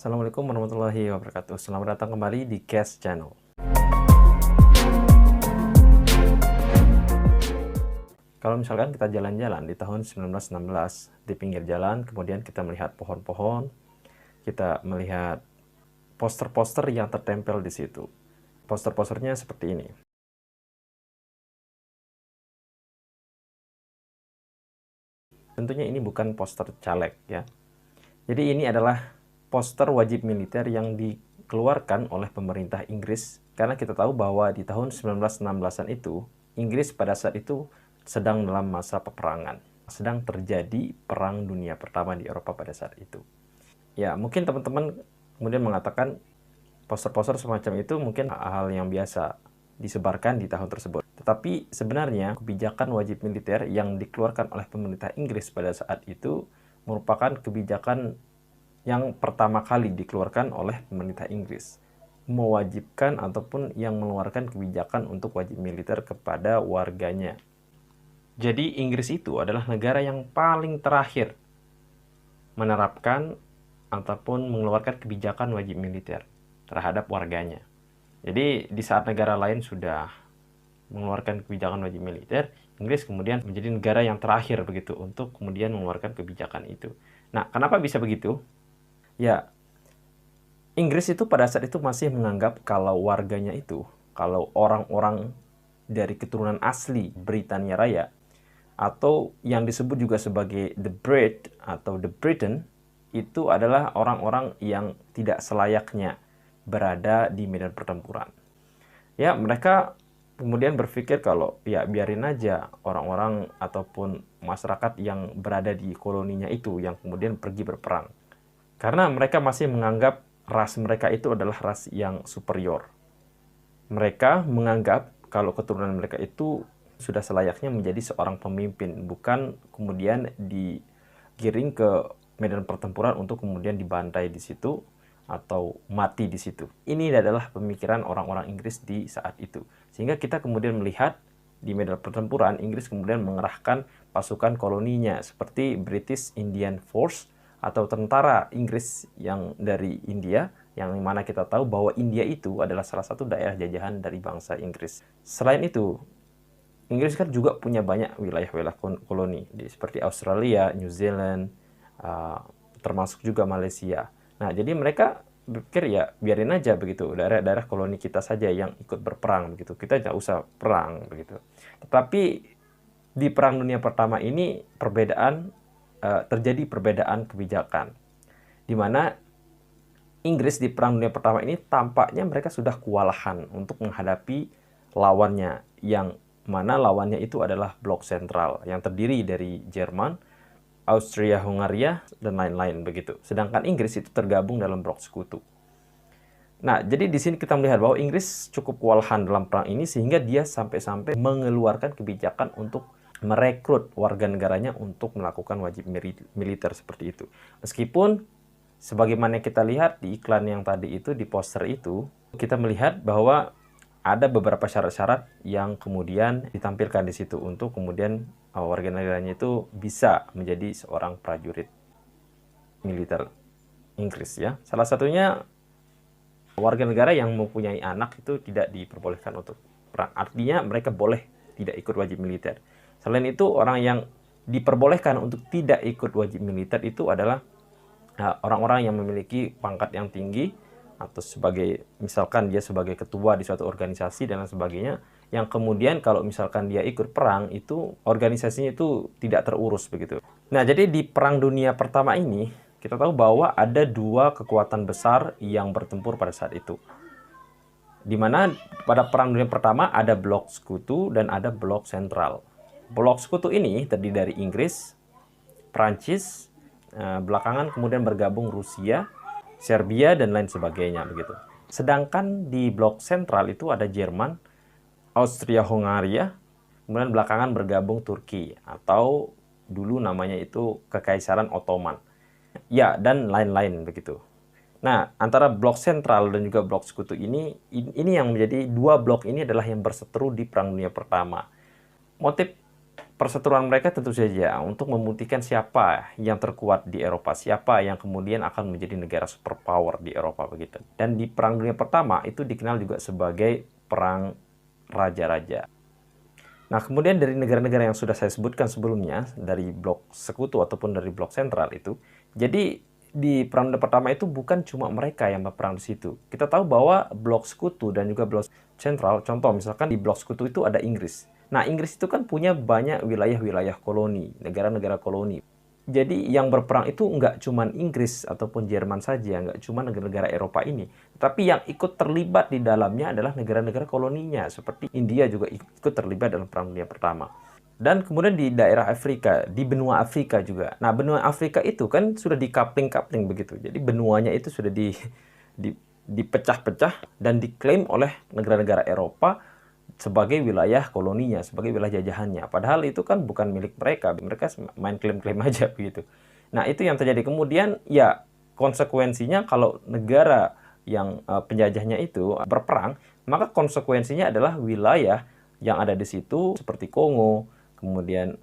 Assalamualaikum warahmatullahi wabarakatuh. Selamat datang kembali di Cast Channel. Kalau misalkan kita jalan-jalan di tahun 1916 di pinggir jalan, kemudian kita melihat pohon-pohon, kita melihat poster-poster yang tertempel di situ. Poster-posternya seperti ini. Tentunya ini bukan poster caleg ya. Jadi ini adalah poster wajib militer yang dikeluarkan oleh pemerintah Inggris, karena kita tahu bahwa di tahun 1916-an itu Inggris pada saat itu sedang dalam masa peperangan, sedang terjadi Perang Dunia Pertama di Eropa pada saat itu. Ya, mungkin teman-teman kemudian mengatakan poster-poster semacam itu mungkin hal yang biasa disebarkan di tahun tersebut. Tetapi sebenarnya kebijakan wajib militer yang dikeluarkan oleh pemerintah Inggris pada saat itu merupakan kebijakan yang pertama kali dikeluarkan oleh pemerintah Inggris, mewajibkan ataupun yang mengeluarkan kebijakan untuk wajib militer kepada warganya. Jadi Inggris itu adalah negara yang paling terakhir menerapkan ataupun mengeluarkan kebijakan wajib militer terhadap warganya. Jadi di saat negara lain sudah mengeluarkan kebijakan wajib militer, Inggris kemudian menjadi negara yang terakhir begitu untuk kemudian mengeluarkan kebijakan itu. Nah, kenapa bisa begitu? Ya, Inggris itu pada saat itu masih menganggap kalau warganya itu, kalau orang-orang dari keturunan asli Britania Raya, atau yang disebut juga sebagai the Brit atau the Briton, itu adalah orang-orang yang tidak selayaknya berada di medan pertempuran. Ya, mereka kemudian berpikir kalau ya biarin aja orang-orang ataupun masyarakat yang berada di koloninya itu yang kemudian pergi berperang. Karena mereka masih menganggap ras mereka itu adalah ras yang superior. Mereka menganggap kalau keturunan mereka itu sudah selayaknya menjadi seorang pemimpin, bukan kemudian digiring ke medan pertempuran untuk kemudian dibantai di situ atau mati di situ. Ini adalah pemikiran orang-orang Inggris di saat itu. Sehingga kita kemudian melihat di medan pertempuran, Inggris kemudian mengerahkan pasukan koloninya seperti British Indian Force atau tentara Inggris yang dari India, yang mana kita tahu bahwa India itu adalah salah satu daerah jajahan dari bangsa Inggris. Selain itu, Inggris kan juga punya banyak wilayah-wilayah koloni, seperti Australia, New Zealand, termasuk juga Malaysia. Nah, jadi mereka berpikir ya biarin aja begitu, daerah-daerah koloni kita saja yang ikut berperang begitu, kita nggak usah perang begitu. Tetapi di Perang Dunia Pertama ini terjadi perbedaan kebijakan, di mana Inggris di Perang Dunia Pertama ini tampaknya mereka sudah kewalahan untuk menghadapi lawannya, yang mana lawannya itu adalah blok sentral yang terdiri dari Jerman, Austria-Hungaria, dan lain-lain begitu. Sedangkan Inggris itu tergabung dalam blok sekutu. Nah, jadi di sini kita melihat bahwa Inggris cukup kewalahan dalam perang ini sehingga dia sampai-sampai mengeluarkan kebijakan untuk merekrut warga negaranya untuk melakukan wajib militer seperti itu. Meskipun sebagaimana kita lihat di iklan yang tadi itu, di poster itu, kita melihat bahwa ada beberapa syarat-syarat yang kemudian ditampilkan di situ untuk kemudian warga negaranya itu bisa menjadi seorang prajurit militer Inggris ya. Salah satunya warga negara yang mempunyai anak itu tidak diperbolehkan untuk perang. Artinya mereka boleh tidak ikut wajib militer. Selain itu, orang yang diperbolehkan untuk tidak ikut wajib militer itu adalah orang-orang yang memiliki pangkat yang tinggi, atau sebagai misalkan dia sebagai ketua di suatu organisasi dan lain sebagainya, yang kemudian kalau misalkan dia ikut perang itu organisasinya itu tidak terurus begitu. Nah, jadi di Perang Dunia Pertama ini kita tahu bahwa ada dua kekuatan besar yang bertempur pada saat itu, di mana pada Perang Dunia Pertama ada blok sekutu dan ada blok sentral. Blok sekutu ini terdiri dari Inggris, Prancis, belakangan kemudian bergabung Rusia, Serbia, dan lain sebagainya begitu. Sedangkan di blok sentral itu ada Jerman, Austria-Hungaria, kemudian belakangan bergabung Turki atau dulu namanya itu Kekaisaran Ottoman. Ya, dan lain-lain begitu. Nah, antara blok sentral dan juga blok sekutu ini yang menjadi dua blok ini adalah yang berseteru di Perang Dunia Pertama. Motif perseteruan mereka tentu saja untuk membuktikan siapa yang terkuat di Eropa, siapa yang kemudian akan menjadi negara superpower di Eropa begitu. Dan di Perang Dunia Pertama itu dikenal juga sebagai perang raja-raja. Nah, kemudian dari negara-negara yang sudah saya sebutkan sebelumnya, dari blok sekutu ataupun dari blok sentral itu, jadi di Perang Dunia Pertama itu bukan cuma mereka yang berperang di situ. Kita tahu bahwa blok sekutu dan juga blok sentral, contoh misalkan di blok sekutu itu ada Inggris. Nah, Inggris itu kan punya banyak wilayah-wilayah koloni, negara-negara koloni. Jadi yang berperang itu nggak cuma Inggris ataupun Jerman saja, nggak cuma negara-negara Eropa ini. Tapi yang ikut terlibat di dalamnya adalah negara-negara koloninya, seperti India juga ikut terlibat dalam Perang Dunia Pertama. Dan kemudian di daerah Afrika, di benua Afrika juga. Nah, benua Afrika itu kan sudah dikapling-kapling begitu. Jadi benuanya itu sudah dipecah-pecah dan diklaim oleh negara-negara Eropa sebagai wilayah koloninya, sebagai wilayah jajahannya. Padahal itu kan bukan milik mereka, mereka main klaim-klaim aja begitu. Nah, itu yang terjadi. Kemudian ya konsekuensinya kalau negara yang penjajahnya itu berperang, maka konsekuensinya adalah wilayah yang ada di situ seperti Kongo, kemudian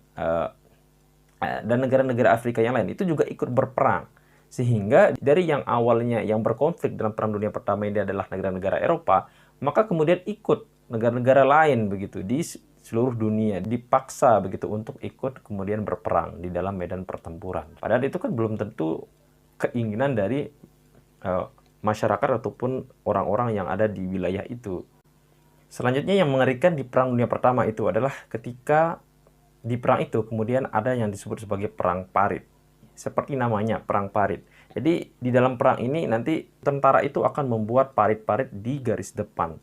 dan negara-negara Afrika yang lain itu juga ikut berperang. Sehingga dari yang awalnya yang berkonflik dalam Perang Dunia Pertama ini adalah negara-negara Eropa, maka kemudian ikut negara-negara lain begitu di seluruh dunia dipaksa begitu untuk ikut kemudian berperang di dalam medan pertempuran. Padahal itu kan belum tentu keinginan dari masyarakat ataupun orang-orang yang ada di wilayah itu. Selanjutnya yang mengerikan di Perang Dunia Pertama itu adalah ketika di perang itu kemudian ada yang disebut sebagai perang parit. Seperti namanya, perang parit. Jadi di dalam perang ini nanti tentara itu akan membuat parit-parit di garis depan,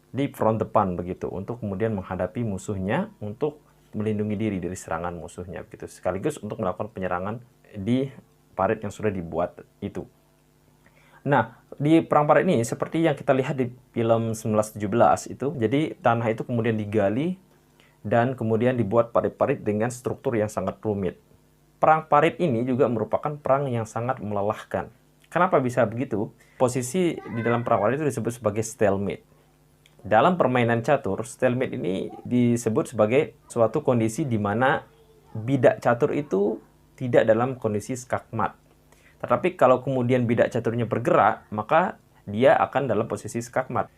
di front depan begitu, untuk kemudian menghadapi musuhnya, untuk melindungi diri dari serangan musuhnya begitu, sekaligus untuk melakukan penyerangan di parit yang sudah dibuat itu. Nah, di perang parit ini seperti yang kita lihat di film 1917 itu, jadi tanah itu kemudian digali dan kemudian dibuat parit-parit dengan struktur yang sangat rumit. Perang parit ini juga merupakan perang yang sangat melelahkan. Kenapa bisa begitu? Posisi di dalam perang parit itu disebut sebagai stalemate. Dalam permainan catur, stalemate ini disebut sebagai suatu kondisi di mana bidak catur itu tidak dalam kondisi skakmat. Tetapi kalau kemudian bidak caturnya bergerak, maka dia akan dalam posisi skakmat.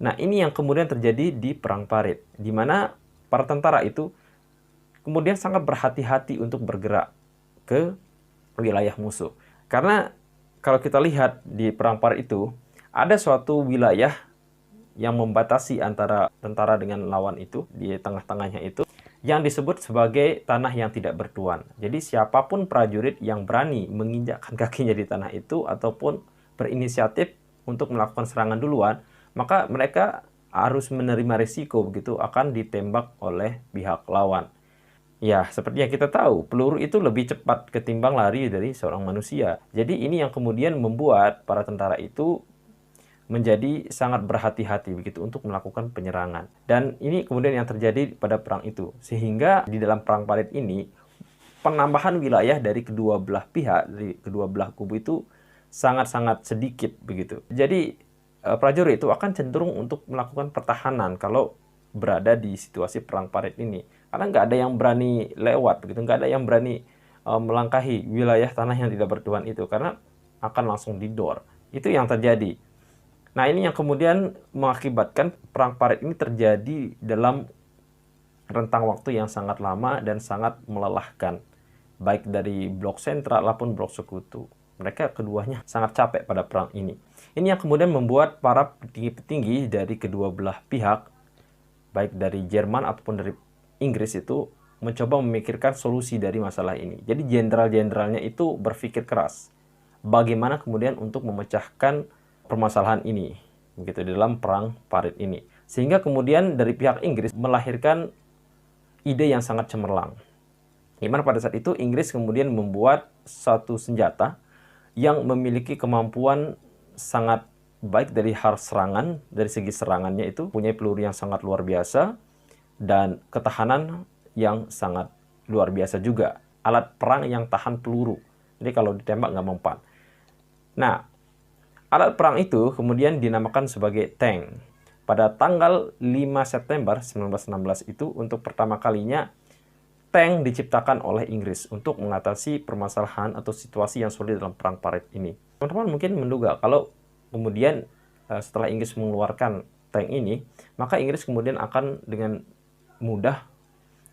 Nah, ini yang kemudian terjadi di perang parit, di mana para tentara itu kemudian sangat berhati-hati untuk bergerak ke wilayah musuh. Karena kalau kita lihat di perang parit itu, ada suatu wilayah yang membatasi antara tentara dengan lawan itu, di tengah-tengahnya itu, yang disebut sebagai tanah yang tidak bertuan. Jadi siapapun prajurit yang berani menginjakkan kakinya di tanah itu, ataupun berinisiatif untuk melakukan serangan duluan, maka mereka harus menerima risiko begitu akan ditembak oleh pihak lawan. Ya, seperti yang kita tahu, peluru itu lebih cepat ketimbang lari dari seorang manusia. Jadi ini yang kemudian membuat para tentara itu menjadi sangat berhati-hati begitu untuk melakukan penyerangan. Dan ini kemudian yang terjadi pada perang itu. Sehingga di dalam perang parit ini, penambahan wilayah dari kedua belah pihak, dari kedua belah kubu itu sangat-sangat sedikit begitu. Jadi prajurit itu akan cenderung untuk melakukan pertahanan kalau berada di situasi perang parit ini. Karena nggak ada yang berani lewat begitu, nggak ada yang berani melangkahi wilayah tanah yang tidak bertuan itu, karena akan langsung didor. Itu yang terjadi. Nah, ini yang kemudian mengakibatkan perang parit ini terjadi dalam rentang waktu yang sangat lama dan sangat melelahkan, baik dari blok sentral maupun blok sekutu. Mereka keduanya sangat capek pada perang ini. Ini yang kemudian membuat para petinggi-petinggi dari kedua belah pihak, baik dari Jerman ataupun dari Inggris itu, mencoba memikirkan solusi dari masalah ini. Jadi jenderal-jenderalnya itu berpikir keras bagaimana kemudian untuk memecahkan permasalahan ini begitu di dalam perang parit ini. Sehingga kemudian dari pihak Inggris melahirkan ide yang sangat cemerlang. Di mana pada saat itu Inggris kemudian membuat satu senjata yang memiliki kemampuan sangat baik dari hal serangan, dari segi serangannya itu punya peluru yang sangat luar biasa dan ketahanan yang sangat luar biasa juga. Alat perang yang tahan peluru. Jadi kalau ditembak nggak mempan. Nah, alat perang itu kemudian dinamakan sebagai tank. Pada tanggal 5 September 1916 itu untuk pertama kalinya tank diciptakan oleh Inggris untuk mengatasi permasalahan atau situasi yang sulit dalam perang Parit ini. Teman-teman mungkin menduga kalau kemudian setelah Inggris mengeluarkan tank ini, maka Inggris kemudian akan dengan mudah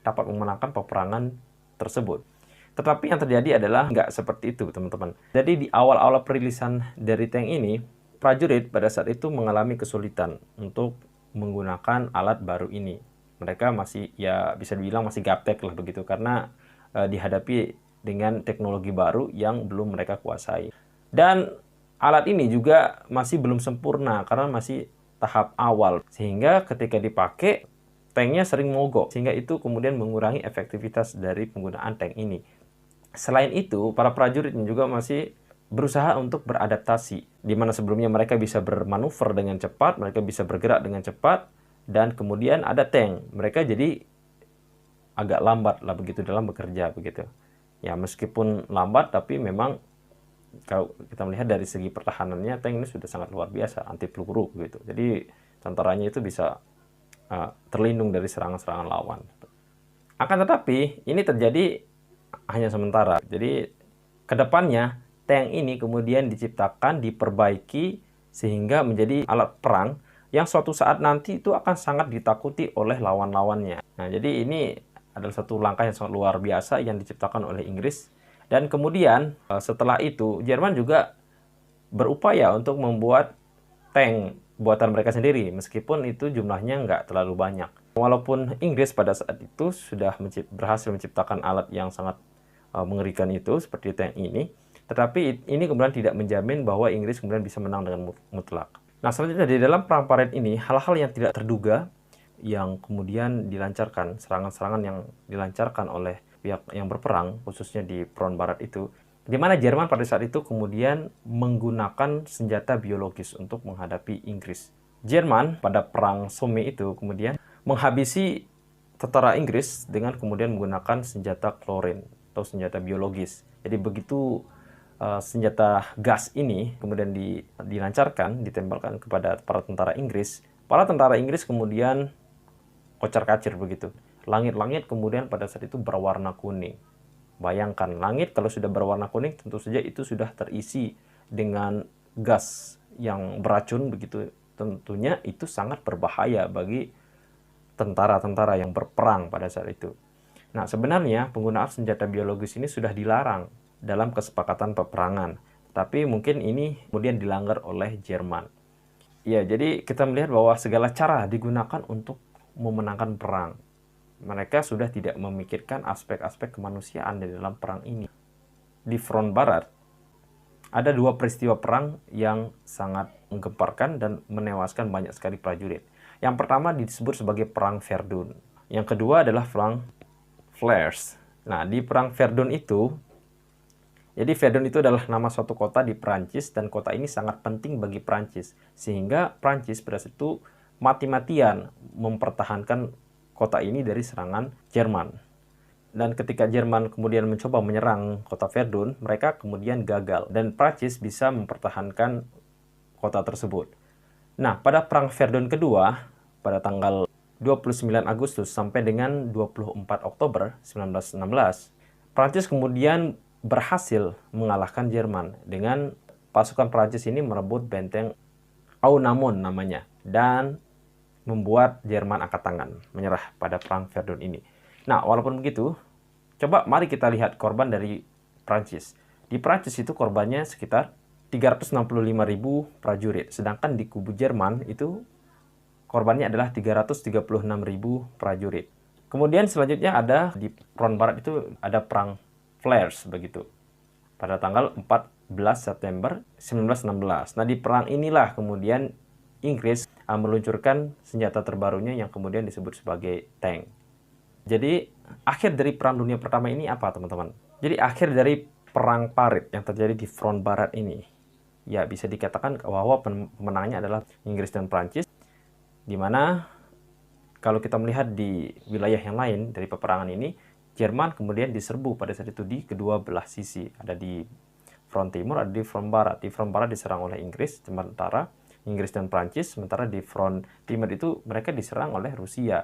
dapat memenangkan peperangan tersebut. Tetapi yang terjadi adalah nggak seperti itu, teman-teman. Jadi di awal-awal perilisan dari tank ini, prajurit pada saat itu mengalami kesulitan untuk menggunakan alat baru ini. Mereka masih, ya bisa dibilang masih gaptek lah begitu, karena dihadapi dengan teknologi baru yang belum mereka kuasai. Dan alat ini juga masih belum sempurna karena masih tahap awal, sehingga ketika dipakai tanknya sering mogok, sehingga itu kemudian mengurangi efektivitas dari penggunaan tank ini. Selain itu, para prajuritnya juga masih berusaha untuk beradaptasi, di mana sebelumnya mereka bisa bermanuver dengan cepat, mereka bisa bergerak dengan cepat, dan kemudian ada tank, mereka jadi agak lambat lah begitu dalam bekerja begitu. Ya meskipun lambat, tapi memang kalau kita melihat dari segi pertahanannya, tank ini sudah sangat luar biasa, anti peluru gitu. Jadi tentaranya itu bisa terlindung dari serangan-serangan lawan. Akan tetapi ini terjadi hanya sementara. Jadi kedepannya tank ini kemudian diciptakan, diperbaiki sehingga menjadi alat perang yang suatu saat nanti itu akan sangat ditakuti oleh lawan-lawannya. Nah, jadi ini adalah satu langkah yang sangat luar biasa yang diciptakan oleh Inggris. Dan kemudian setelah itu Jerman juga berupaya untuk membuat tank buatan mereka sendiri, meskipun itu jumlahnya nggak terlalu banyak. Walaupun Inggris pada saat itu sudah berhasil menciptakan alat yang sangat mengerikan itu, seperti tank ini, tetapi ini kemudian tidak menjamin bahwa Inggris kemudian bisa menang dengan mutlak. Nah, selanjutnya di dalam perang Parit ini, hal-hal yang tidak terduga yang kemudian dilancarkan, serangan-serangan yang dilancarkan oleh pihak yang berperang, khususnya di front barat itu, di mana Jerman pada saat itu kemudian menggunakan senjata biologis untuk menghadapi Inggris. Jerman pada perang Somme itu kemudian menghabisi tentara Inggris dengan kemudian menggunakan senjata klorin atau senjata biologis. Jadi begitu senjata gas ini kemudian dilancarkan, ditembakkan kepada para tentara Inggris kemudian kocar-kacir begitu. Langit-langit kemudian pada saat itu berwarna kuning. Bayangkan, langit kalau sudah berwarna kuning tentu saja itu sudah terisi dengan gas yang beracun begitu. Tentunya itu sangat berbahaya bagi tentara-tentara yang berperang pada saat itu. Nah, sebenarnya penggunaan senjata biologis ini sudah dilarang dalam kesepakatan peperangan, tapi mungkin ini kemudian dilanggar oleh Jerman. Ya, jadi kita melihat bahwa segala cara digunakan untuk memenangkan perang. Mereka sudah tidak memikirkan aspek-aspek kemanusiaan di dalam perang ini. Di front barat, ada dua peristiwa perang yang sangat menggemparkan dan menewaskan banyak sekali prajurit. Yang pertama disebut sebagai Perang Verdun. Yang kedua adalah Perang Flanders. Nah, di Perang Verdun itu, jadi Verdun itu adalah nama suatu kota di Prancis, dan kota ini sangat penting bagi Prancis. Sehingga Prancis pada saat itu mati-matian mempertahankan kota ini dari serangan Jerman. Dan ketika Jerman kemudian mencoba menyerang kota Verdun, mereka kemudian gagal. Dan Prancis bisa mempertahankan kota tersebut. Nah, pada Perang Verdun kedua, pada tanggal 29 Agustus sampai dengan 24 Oktober 1916, Prancis kemudian berhasil mengalahkan Jerman dengan pasukan Prancis ini merebut benteng Ouanamon namanya, dan membuat Jerman angkat tangan, menyerah pada Perang Verdun ini. Nah, walaupun begitu, coba mari kita lihat korban dari Prancis. Di Prancis itu korbannya sekitar 365.000 prajurit, sedangkan di kubu Jerman itu korbannya adalah 336.000 prajurit. Kemudian selanjutnya ada di front barat itu ada Perang Flanders begitu, pada tanggal 14 September 1916. Nah, di perang inilah kemudian Inggris meluncurkan senjata terbarunya yang kemudian disebut sebagai tank. Jadi, akhir dari Perang Dunia Pertama ini apa, teman-teman? Jadi, akhir dari Perang Parit yang terjadi di front barat ini, ya bisa dikatakan bahwa pemenangnya adalah Inggris dan Prancis, di mana kalau kita melihat di wilayah yang lain dari peperangan ini, Jerman kemudian diserbu pada saat itu di kedua belah sisi. Ada di front timur, ada di front barat. Di front barat diserang oleh Inggris, sementara Inggris dan Prancis, sementara di front timur itu mereka diserang oleh Rusia.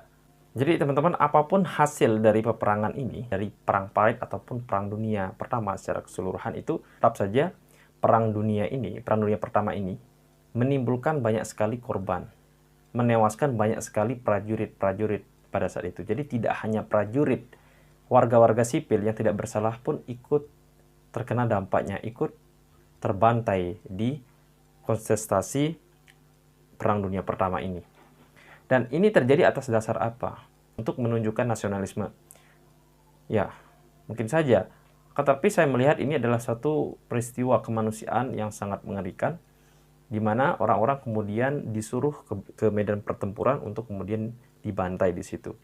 Jadi teman-teman, apapun hasil dari peperangan ini, dari perang parit ataupun perang dunia pertama secara keseluruhan, itu tetap saja perang dunia pertama ini menimbulkan banyak sekali korban, menewaskan banyak sekali prajurit-prajurit pada saat itu. Jadi tidak hanya prajurit, warga-warga sipil yang tidak bersalah pun ikut terkena dampaknya, ikut terbantai di kontestasi perang dunia pertama ini. Dan ini terjadi atas dasar apa? Untuk menunjukkan nasionalisme. Ya, mungkin saja. Tetapi saya melihat ini adalah satu peristiwa kemanusiaan yang sangat mengerikan, di mana orang-orang kemudian disuruh ke medan pertempuran untuk kemudian dibantai di situ.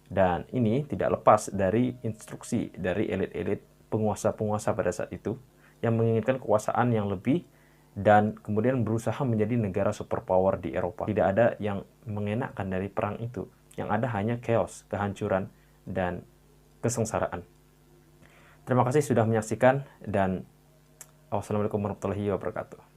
Dan ini tidak lepas dari instruksi dari elit-elit penguasa-penguasa pada saat itu, yang menginginkan kekuasaan yang lebih dan kemudian berusaha menjadi negara superpower di Eropa. Tidak ada yang mengenakan dari perang itu. Yang ada hanya chaos, kehancuran, dan kesengsaraan. Terima kasih sudah menyaksikan, dan wassalamualaikum warahmatullahi wabarakatuh.